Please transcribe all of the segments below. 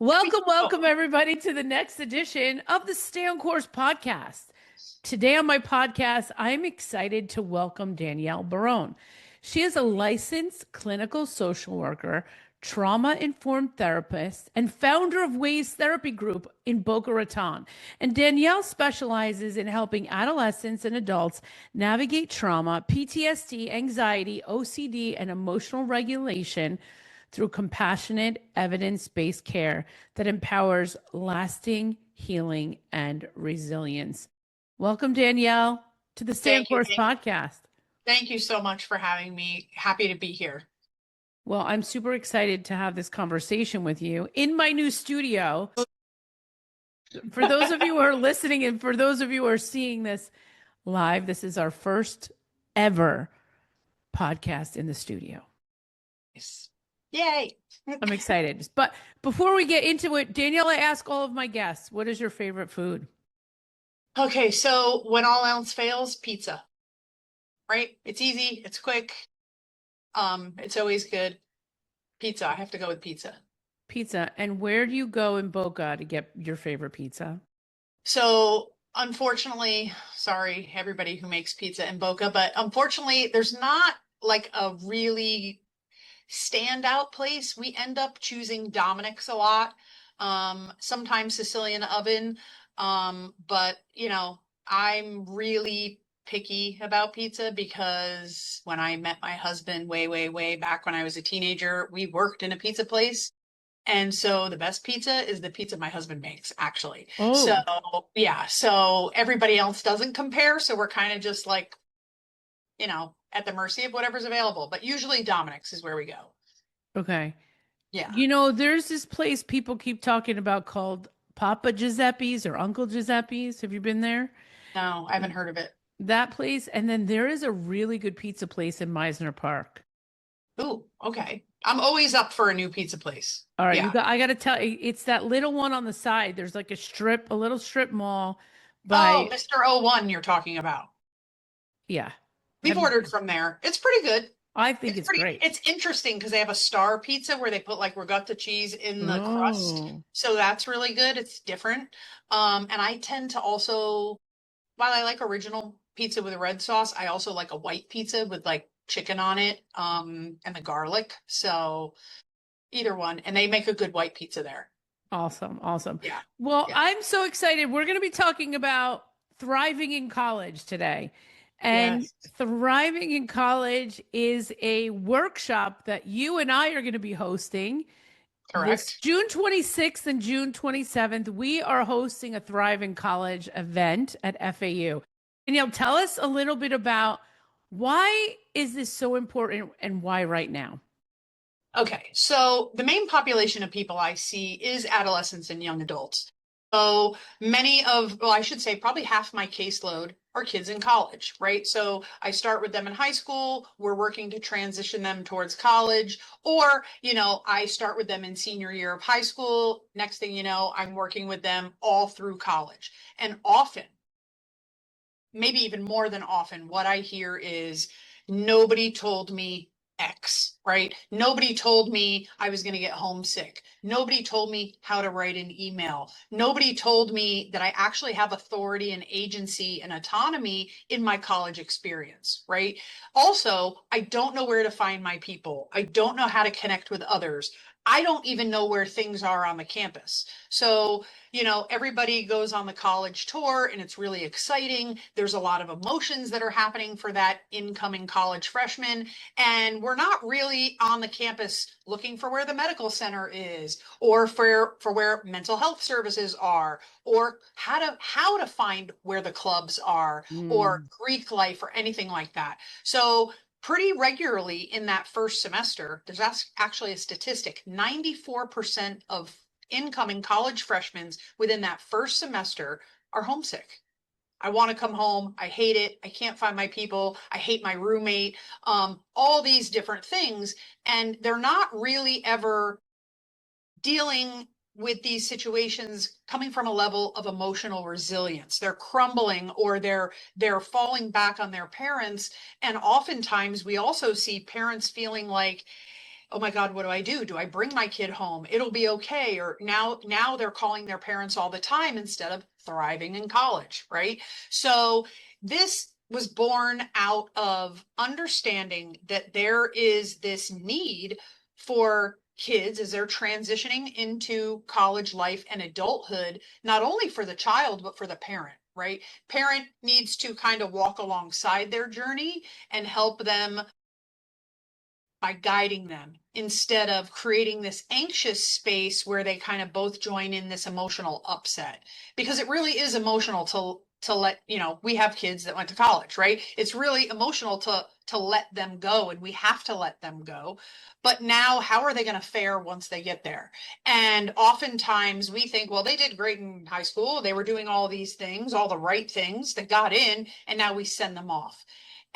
Welcome everybody to the next edition of the Stay on Course podcast. Today on my podcast, I'm excited to welcome Danielle Barone. She is a licensed clinical social worker, trauma-informed therapist, and founder of Ways Therapy Group in Boca Raton. And Danielle specializes in helping adolescents and adults navigate trauma, PTSD, anxiety, OCD, and emotional regulation through compassionate, evidence-based care that empowers lasting healing and resilience. Welcome, Danielle, to the Stay on Course podcast. Thank you so much for having me. Happy to be here. Well, I'm super excited to have this conversation with you in my new studio. For those of you who are listening and for those of you who are seeing this live, this is our first ever podcast in the studio. Yes. Yay. I'm excited. But before we get into it, Danielle, I ask all of my guests, what is your favorite food? Okay, so when all else fails, pizza. Right? It's easy, it's quick. It's always good. Pizza. I have to go with pizza. Pizza. And where do you go in Boca to get your favorite pizza? So unfortunately, sorry, everybody who makes pizza in Boca, but unfortunately, there's not like a really standout place. We end up choosing Dominic's a lot. Sometimes Sicilian Oven. But I'm really picky about pizza because when I met my husband way back when I was a teenager, we worked in a pizza place. And so the best pizza is the pizza my husband makes, actually. Oh. So yeah, so everybody else doesn't compare. So we're kind of just like, at the mercy of whatever's available. But usually Dominic's is where we go. Okay. Yeah. There's this place people keep talking about called Papa Giuseppe's or Uncle Giuseppe's. Have you been there? No, I haven't heard of it. That place. And then there is a really good pizza place in Meisner Park. Ooh, okay. I'm always up for a new pizza place. All right. Yeah. I got to tell you, it's that little one on the side. There's like a little strip mall. Oh, Mr. 01 you're talking about. Yeah. We've ordered from there. It's pretty good. I think it's great. It's interesting because they have a star pizza where they put like ricotta cheese in the crust. So that's really good. It's different. And I tend to also, while I like original pizza with a red sauce, I also like a white pizza with like chicken on it, and the garlic. So either one. And they make a good white pizza there. Awesome. Yeah. Well, yeah. I'm so excited. We're going to be talking about thriving in college today. And yes. Thriving in College is a workshop that you and I are going to be hosting. Correct. This June 26th and June 27th, we are hosting a Thrive in College event at FAU. Danielle, tell us a little bit about why is this so important and why right now? Okay, so the main population of people I see is adolescents and young adults. So I should say probably half my caseload are kids in college, right? So I start with them in high school. We're working to transition them towards college, or, I start with them in senior year of high school. Next thing you know, I'm working with them all through college. And often, maybe even more than often, what I hear is nobody told me X, right? Nobody told me I was going to get homesick. Nobody told me how to write an email. Nobody told me that I actually have authority and agency and autonomy in my college experience, right? Also, I don't know where to find my people. I don't know how to connect with others. I don't even know where things are on the campus. So, everybody goes on the college tour and it's really exciting. There's a lot of emotions that are happening for that incoming college freshman. And we're not really on the campus looking for where the medical center is, or for where mental health services are, or how to find where the clubs are, or Greek life, or anything like that. So pretty regularly in that first semester, there's actually a statistic, 94% of incoming college freshmen within that first semester are homesick. I want to come home. I hate it. I can't find my people. I hate my roommate. All these different things. And they're not really ever dealing with these situations coming from a level of emotional resilience. They're crumbling, or they're falling back on their parents. And oftentimes we also see parents feeling like, oh my God, what do I do? Do I bring my kid home? It'll be okay. Or now they're calling their parents all the time instead of thriving in college, right? So this was born out of understanding that there is this need for kids as they're transitioning into college life and adulthood, not only for the child, but for the parent, right? Parent needs to kind of walk alongside their journey and help them by guiding them instead of creating this anxious space where they kind of both join in this emotional upset, because it really is emotional to let, we have kids that went to college, right? It's really emotional to let them go, and we have to let them go. But now how are they going to fare once they get there? And oftentimes we think, well, they did great in high school, they were doing all these things, all the right things that got in, and now we send them off.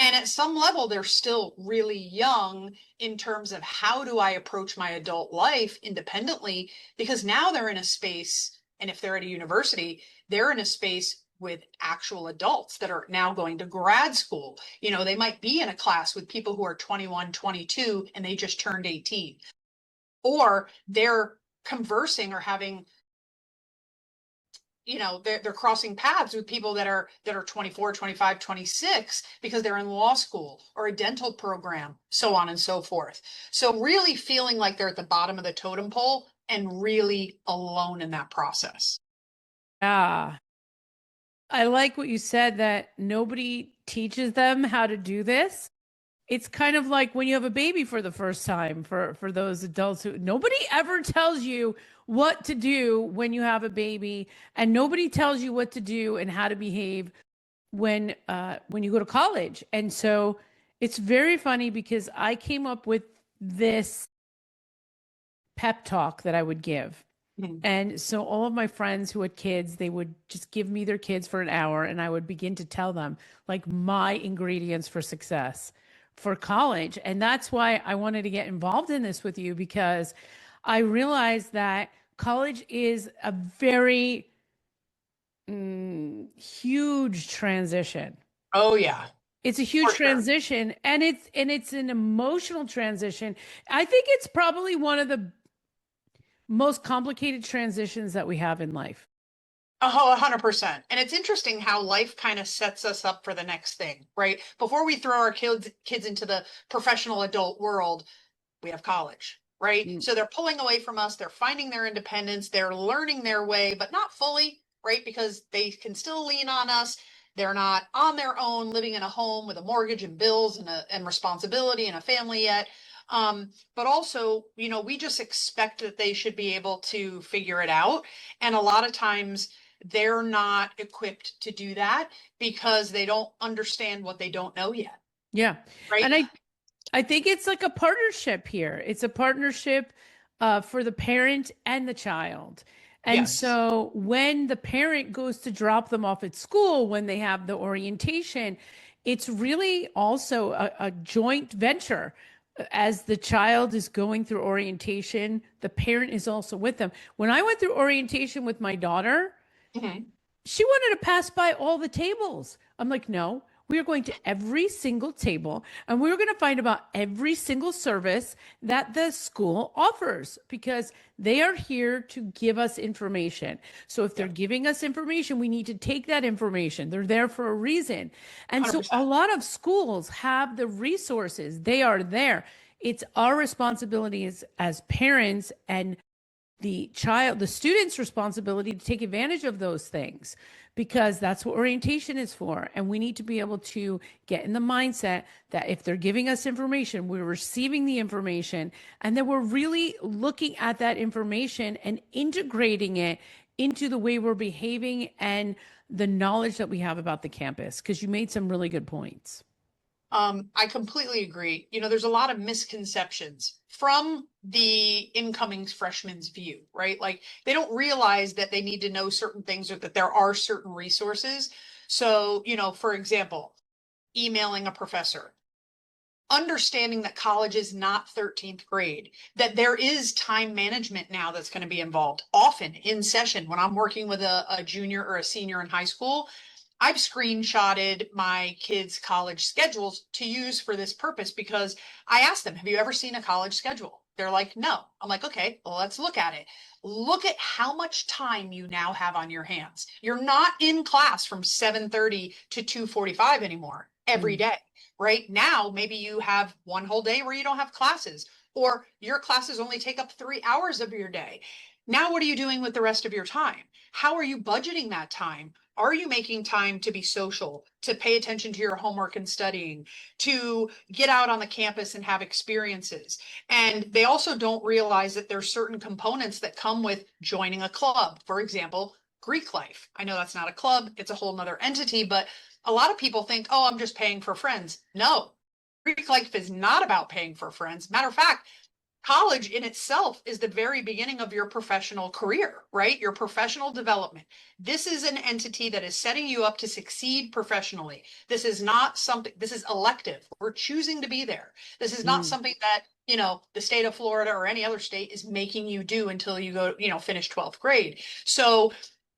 And at some level, they're still really young in terms of how do I approach my adult life independently, because now they're in a space, and if they're at a university, they're in a space with actual adults that are now going to grad school. They might be in a class with people who are 21, 22, and they just turned 18. Or they're conversing or having, they're crossing paths with people that are 24, 25, 26, because they're in law school or a dental program, so on and so forth. So really feeling like they're at the bottom of the totem pole and really alone in that process. Yeah. I like what you said, that nobody teaches them how to do this. It's kind of like when you have a baby for the first time, for those adults who, nobody ever tells you what to do when you have a baby, and nobody tells you what to do and how to behave when you go to college. And so it's very funny because I came up with this pep talk that I would give. Mhm. And so all of my friends who had kids, they would just give me their kids for an hour, and I would begin to tell them like my ingredients for success for college. And that's why I wanted to get involved in this with you, because I realized that college is a very huge transition. Oh yeah, It's a huge for sure. transition, and it's an emotional transition. I think it's probably one of the most complicated transitions that we have in life. Oh, 100%. And it's interesting how life kind of sets us up for the next thing, right? Before we throw our kids into the professional adult world, we have college, right? Mm. So they're pulling away from us, they're finding their independence, they're learning their way, but not fully, right? Because they can still lean on us. They're not on their own living in a home with a mortgage and bills and responsibility and a family yet. But also, we just expect that they should be able to figure it out. And a lot of times they're not equipped to do that because they don't understand what they don't know yet, Yeah. right? And I think it's like a partnership here. It's a partnership for the parent and the child. And Yes. so when the parent goes to drop them off at school, when they have the orientation, it's really also a joint venture. As the child is going through orientation, the parent is also with them. When I went through orientation with my daughter, Mhm. she wanted to pass by all the tables. I'm like, no, we are going to every single table, and we're going to find about every single service that the school offers, because they are here to give us information. So if they're Yep. giving us information, we need to take that information. They're there for a reason. And so a 100%. lot of schools have the resources, they are there. It's our responsibility as parents and the student's responsibility to take advantage of those things, because that's what orientation is for. And we need to be able to get in the mindset that if they're giving us information, we're receiving the information, and then we're really looking at that information and integrating it into the way we're behaving and the knowledge that we have about the campus. Because you made some really good points. I completely agree. There's a lot of misconceptions from the incoming freshman's view, right? Like they don't realize that they need to know certain things or that there are certain resources. So, for example, emailing a professor, understanding that college is not 13th grade, that there is time management now that's going to be involved often in session. When I'm working with a junior or a senior in high school, I've screenshotted my kids' college schedules to use for this purpose, because I asked them, have you ever seen a college schedule? They're like, no. I'm like, okay, well, let's look at it. Look at how much time you now have on your hands. You're not in class from 7:30 to 2:45 anymore every Mm. day, right? Now, maybe you have one whole day where you don't have classes, or your classes only take up 3 hours of your day. Now, what are you doing with the rest of your time? How are you budgeting that time? Are you making time to be social, to pay attention to your homework and studying, to get out on the campus and have experiences? And they also don't realize that there's certain components that come with joining a club. For example, Greek life. I know that's not a club, it's a whole nother entity, but a lot of people think, oh, I'm just paying for friends. No, Greek life is not about paying for friends. Matter of fact, college in itself is the very beginning of your professional career, right? Your professional development. This is an entity that is setting you up to succeed professionally. This is not something, this is elective. We're choosing to be there. This is not Mm. something that, the state of Florida or any other state is making you do until you go, finish 12th grade. So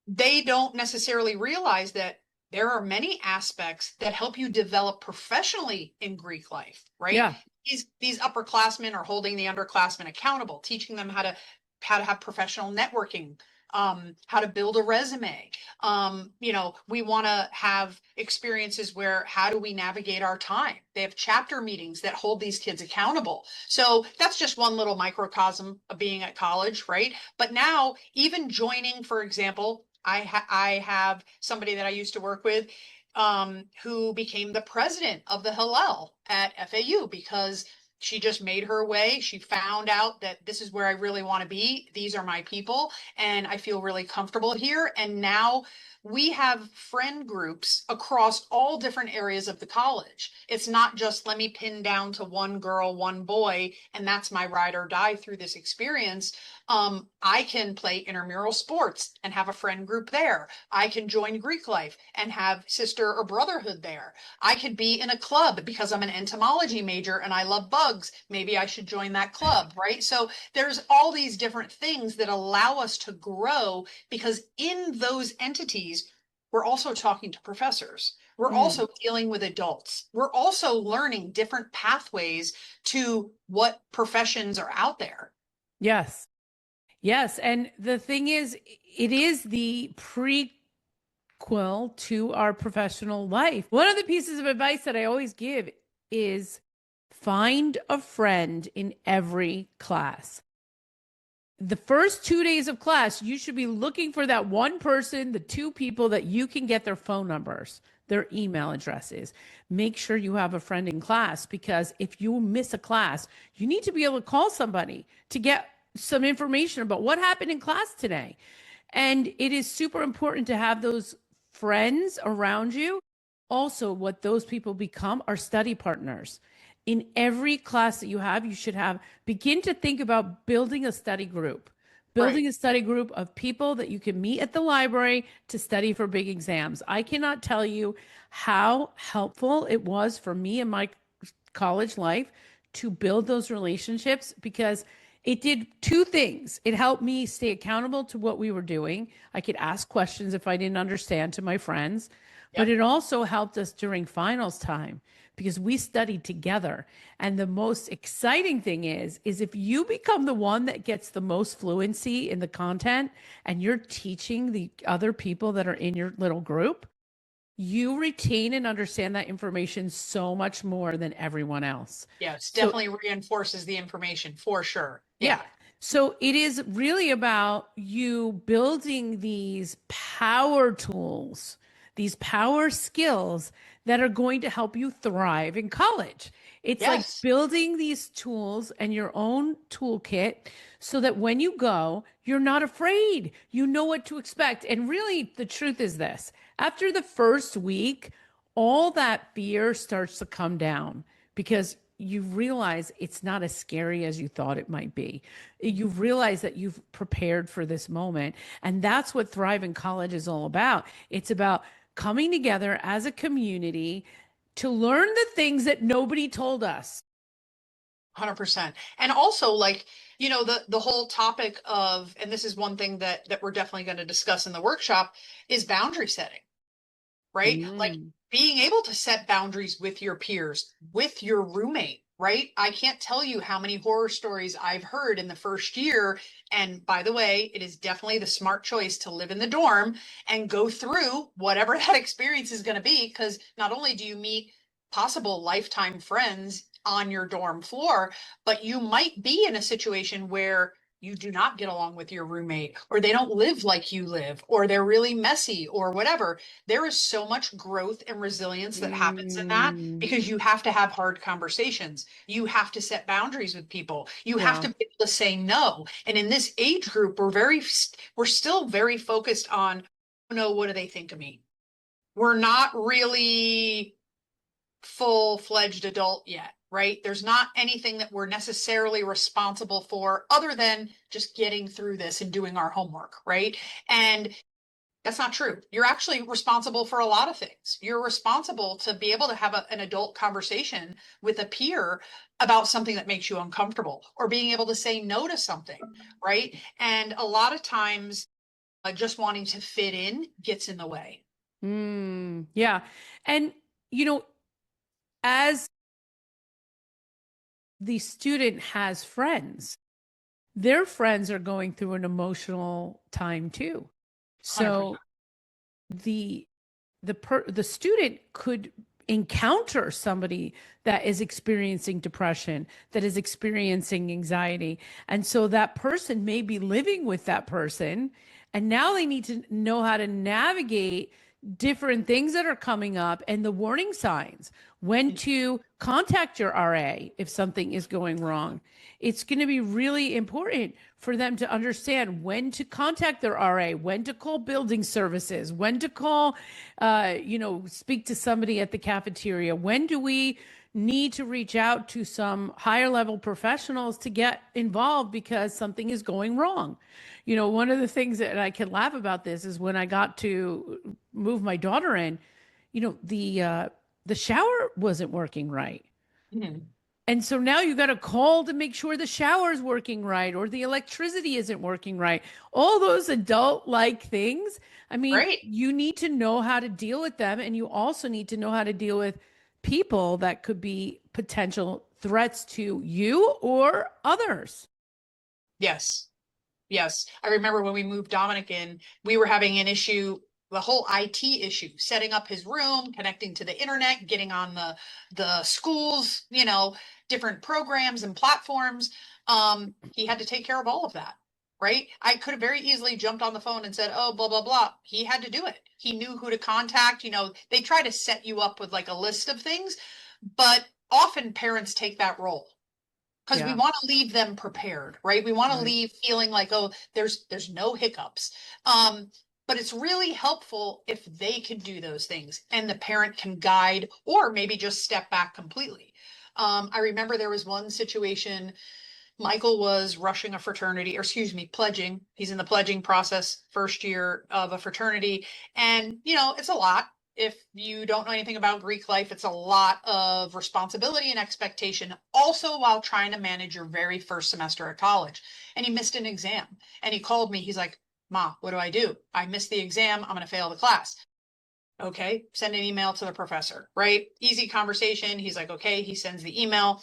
they don't necessarily realize that there are many aspects that help you develop professionally in Greek life, right? Yeah. These upperclassmen are holding the underclassmen accountable, teaching them how to have professional networking, how to build a resume. We want to have experiences where how do we navigate our time? They have chapter meetings that hold these kids accountable. So that's just one little microcosm of being at college, right? But now, even joining, for example, I have somebody that I used to work with who became the president of the Hillel at FAU because she just made her way. She found out that this is where I really want to be. These are my people, and I feel really comfortable here. And now we have friend groups across all different areas of the college. It's not just let me pin down to one girl, one boy, and that's my ride or die through this experience. I can play intramural sports and have a friend group there. I can join Greek life and have sister or brotherhood there. I could be in a club because I'm an entomology major and I love bugs. Maybe I should join that club, right? So there's all these different things that allow us to grow because in those entities, we're also talking to professors. We're Mm. also dealing with adults. We're also learning different pathways to what professions are out there. Yes. Yes. And the thing is, it is the prequel to our professional life. One of the pieces of advice that I always give is find a friend in every class. The first 2 days of class, you should be looking for that one person, the two people that you can get their phone numbers, their email addresses. Make sure you have a friend in class because if you miss a class, you need to be able to call somebody to get some information about what happened in class today. And it is super important to have those friends around you. Also, what those people become are study partners. In every class that you have, you should have begin to think about building a study group. Right. Building a study group of people that you can meet at the library to study for big exams. I cannot tell you how helpful it was for me in my college life to build those relationships because it did two things. It helped me stay accountable to what we were doing. I could ask questions if I didn't understand to my friends, but Yep. it also helped us during finals time because we studied together. And the most exciting thing is if you become the one that gets the most fluency in the content and you're teaching the other people that are in your little group, you retain and understand that information so much more than everyone else. Yes, So, definitely reinforces the information for sure. yeah. Yeah. So it is really about you building these power tools, these power skills that are going to help you thrive in college. It's like Yes. building these tools and your own toolkit so that when you go, you're not afraid. You know what to expect. And really, the truth is this after the first week, all that fear starts to come down because you realize it's not as scary as you thought it might be. You realize that you've prepared for this moment. And that's what Thrive in College is all about. It's about coming together as a community to learn the things that nobody told us. 100%. And also like, the whole topic of, and this is one thing that we're definitely going to discuss in the workshop is boundary setting, right? Like Mm. being able to set boundaries with your peers, with your roommate, right? I can't tell you how many horror stories I've heard in the first year. And by the way, it is definitely the smart choice to live in the dorm and go through whatever that experience is going to be. Because not only do you meet possible lifetime friends on your dorm floor, but you might be in a situation where you do not get along with your roommate, or they don't live like you live, or they're really messy, or whatever. There is so much growth and resilience that happens in that, Mm, because you have to have hard conversations. You have to set boundaries with people. You have yeah. to be able to say no. And in this age group, we're still very focused on, oh, no, what do they think of me? We're not really full-fledged adult yet, right? There's not anything that we're necessarily responsible for other than just getting through this and doing our homework, right? And that's not true. You're actually responsible for a lot of things. You're responsible to be able to have an adult conversation with a peer about something that makes you uncomfortable, or being able to say no to something, right? And a lot of times, just wanting to fit in gets in the way. Yeah. And, you know, as the student has friends, their friends are going through an emotional time too. 100%. So the the student could encounter somebody that is experiencing depression, that is experiencing anxiety, and so that person may be living with that person, and now they need to know how to navigate different things that are coming up and the warning signs, when to contact your RA if something is going wrong. It's going to be really important for them to understand when to contact their RA, when to call building services, when to call, speak to somebody at the cafeteria. When do we need to reach out to some higher level professionals to get involved because something is going wrong? You know, one of the things that I can laugh about this is when I got to move my daughter in, the shower wasn't working right. Mhm. And so now you got to call to make sure the shower is working right or the electricity isn't working right. All those adult like things. I mean, Right. you need to know how to deal with them. And you also need to know how to deal with people that could be potential threats to you or others. Yes. Yes. I remember when we moved Dominic in, we were having an issue, the whole IT issue, setting up his room, connecting to the internet, getting on the school's, different programs and platforms. He had to take care of all of that, right? I could have very easily jumped on the phone and said, oh, blah, blah, blah. He had to do it. He knew who to contact. They try to set you up with like a list of things, but often parents take that role because we Yeah, want to leave them prepared, right? We want to right. leave feeling like, oh, there's no hiccups. But it's really helpful if they can do those things and the parent can guide or maybe just step back completely. I remember there was one situation. Michael was rushing a fraternity, or excuse me, pledging. He's in the pledging process, first year of a fraternity. And, it's a lot. If you don't know anything about Greek life, it's a lot of responsibility and expectation, also while trying to manage your very first semester at college. And he missed an exam. And he called me. He's like, Ma, what do I do? I missed the exam. I'm going to fail the class. Okay, send an email to the professor, right? Easy conversation. He's like, okay, he sends the email.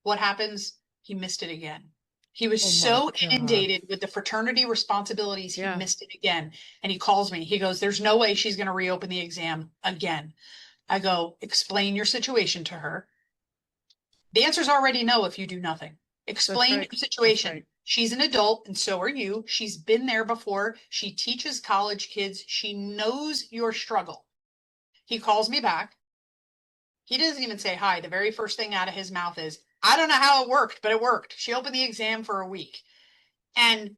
What happens? He missed it again. He was Oh my so God. inundated with the fraternity responsibilities, he Yeah. missed it again. And he calls me. He goes, there's no way she's going to reopen the exam again. I go, explain your situation to her. The answer's already no if you do nothing. That's Explain right. your That's situation. right. She's an adult and so are you. She's been there before. She teaches college kids. She knows your struggle. He calls me back. He doesn't even say hi. The very first thing out of his mouth is, I don't know how it worked, but it worked. She opened the exam for a week. And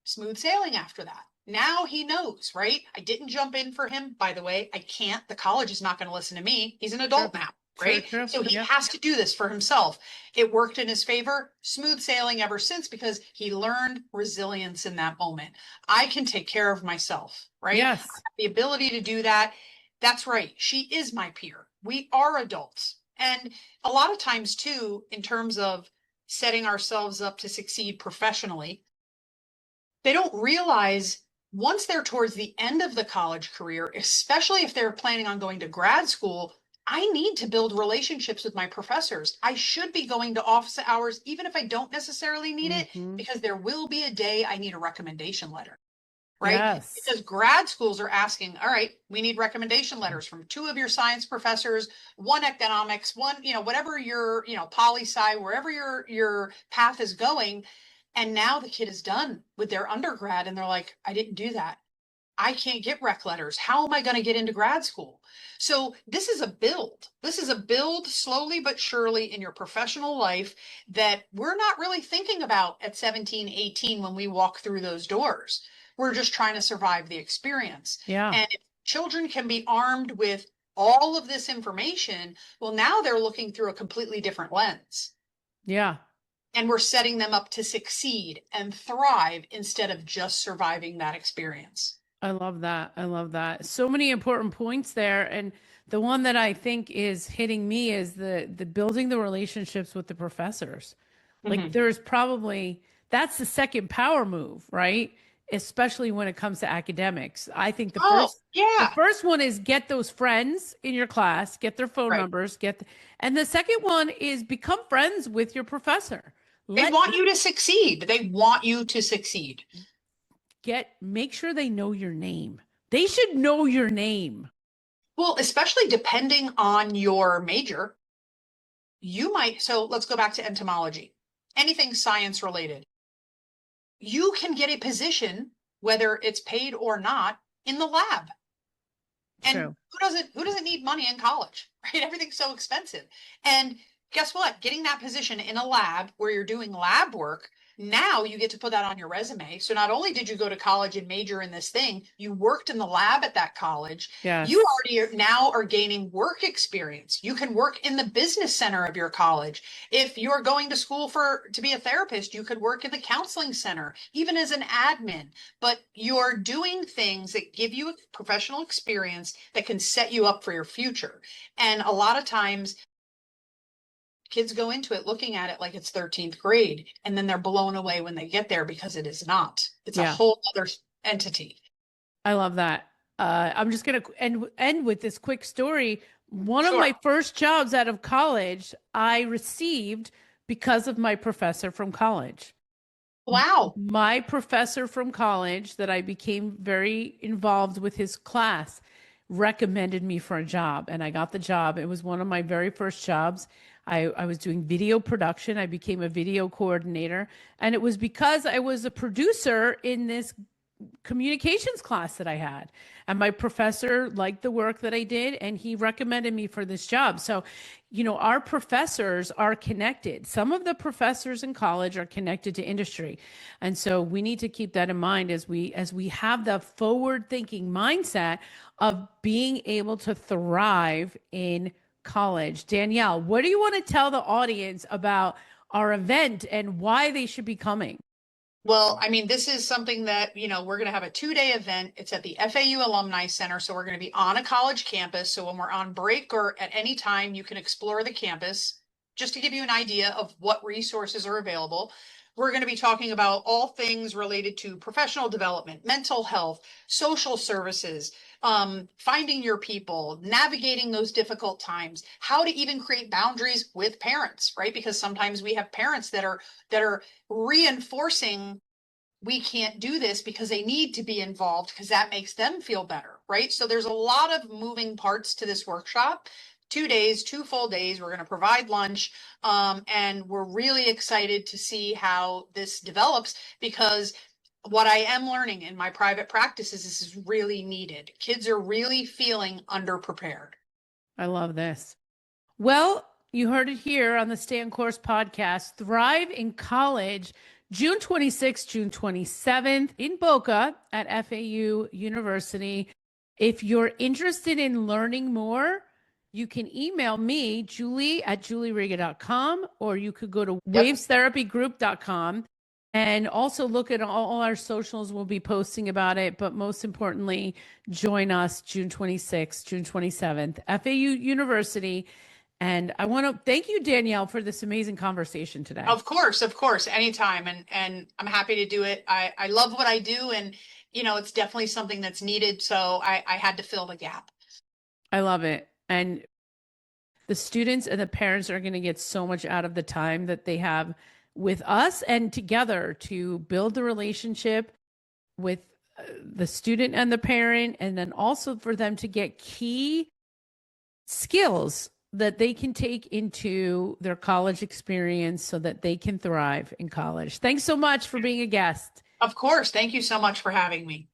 smooth sailing after that. Now he knows, right? I didn't jump in for him. By the way, I can't. The college is not going to listen to me. He's an True. adult now, True. right? True. So he Yeah. has to do this for himself. It worked in his favor. Smooth sailing ever since because he learned resilience in that moment. I can take care of myself, right? I Yes. have the ability to do that. That's right. She is my peer. We are adults. And a lot of times, too, in terms of setting ourselves up to succeed professionally, they don't realize once they're towards the end of the college career, especially if they're planning on going to grad school, I need to build relationships with my professors. I should be going to office hours, even if I don't necessarily need it, Mm-hmm. because there will be a day I need a recommendation letter, right? Yes. Because grad schools are asking, all right, we need recommendation letters from two of your science professors, one economics, one, whatever your, poli-sci, wherever your path is going. And now the kid is done with their undergrad and they're like, I didn't do that. I can't get rec letters. How am I going to get into grad school? So this is a build. This is a build slowly but surely in your professional life that we're not really thinking about at 17, 18 when we walk through those doors. We're just trying to survive the experience. Yeah. And if children can be armed with all of this information, well, now they're looking through a completely different lens. Yeah. And we're setting them up to succeed and thrive instead of just surviving that experience. I love that. I love that. So many important points there. And the one that I think is hitting me is the building the relationships with the professors. Like Mm-hmm. there's probably that's the second power move, right? Especially when it comes to academics. I think Oh, the yeah. first one is get those friends in your class, get their phone Right. numbers, and the second one is become friends with your professor. They Let want you to succeed. They want you to succeed. make sure they know your name. They should know your name. Well, especially depending on your major, you might. So let's go back to entomology. Anything science related. You can get a position, whether it's paid or not, in the lab. And True. who doesn't need money in college, right? Everything's so expensive. And guess what? Getting that position in a lab where you're doing lab work, now you get to put that on your resume. So not only did you go to college and major in this thing, you worked in the lab at that college. You Yes. already now are gaining work experience. You can work in the business center of your college. If you're going to school to be a therapist, you could work in the counseling center, even as an admin, but you're doing things that give you a professional experience that can set you up for your future. And a lot of times kids go into it looking at it like it's 13th grade, and then they're blown away when they get there because it is not. It's a Yeah. whole other entity. I love that. I'm just gonna end with this quick story. One of Sure. my first jobs out of college, I received because of my professor from college. Wow. My professor from college that I became very involved with his class recommended me for a job and I got the job. It was one of my very first jobs. I was doing video production. I became a video coordinator. And it was because I was a producer in this communications class that I had. And my professor liked the work that I did and he recommended me for this job. So, our professors are connected. Some of the professors in college are connected to industry. And so we need to keep that in mind as we have the forward thinking mindset of being able to thrive in college. Danielle, what do you want to tell the audience about our event and why they should be coming? Well, I mean, this is something that, we're going to have a 2-day event. It's at the FAU Alumni Center. So we're going to be on a college campus. So when we're on break or at any time, you can explore the campus. Just to give you an idea of what resources are available, we're going to be talking about all things related to professional development, mental health, social services, finding your people, navigating those difficult times, how to even create boundaries with parents, right? Because sometimes we have parents that are reinforcing we can't do this because they need to be involved because that makes them feel better, right? So there's a lot of moving parts to this workshop. 2 days, 2 full days. We're going to provide lunch. And we're really excited to see how this develops because what I am learning in my private practice is this is really needed. Kids are really feeling underprepared. I love this. Well, you heard it here on the Stay on Course podcast. Thrive in College, June 26th, June 27th in Boca at FAU University. If you're interested in learning more, you can email me, Julie at julieriga.com, or you could go to Yep. wavestherapygroup.com and also look at all our socials. We'll be posting about it. But most importantly, join us June 26th, June 27th, FAU University. And I want to thank you, Danielle, for this amazing conversation today. Of course, anytime. And I'm happy to do it. I love what I do and it's definitely something that's needed. So I had to fill the gap. I love it. And the students and the parents are going to get so much out of the time that they have with us and together to build the relationship with the student and the parent, and then also for them to get key skills that they can take into their college experience so that they can thrive in college. Thanks so much for being a guest. Of course. Thank you so much for having me.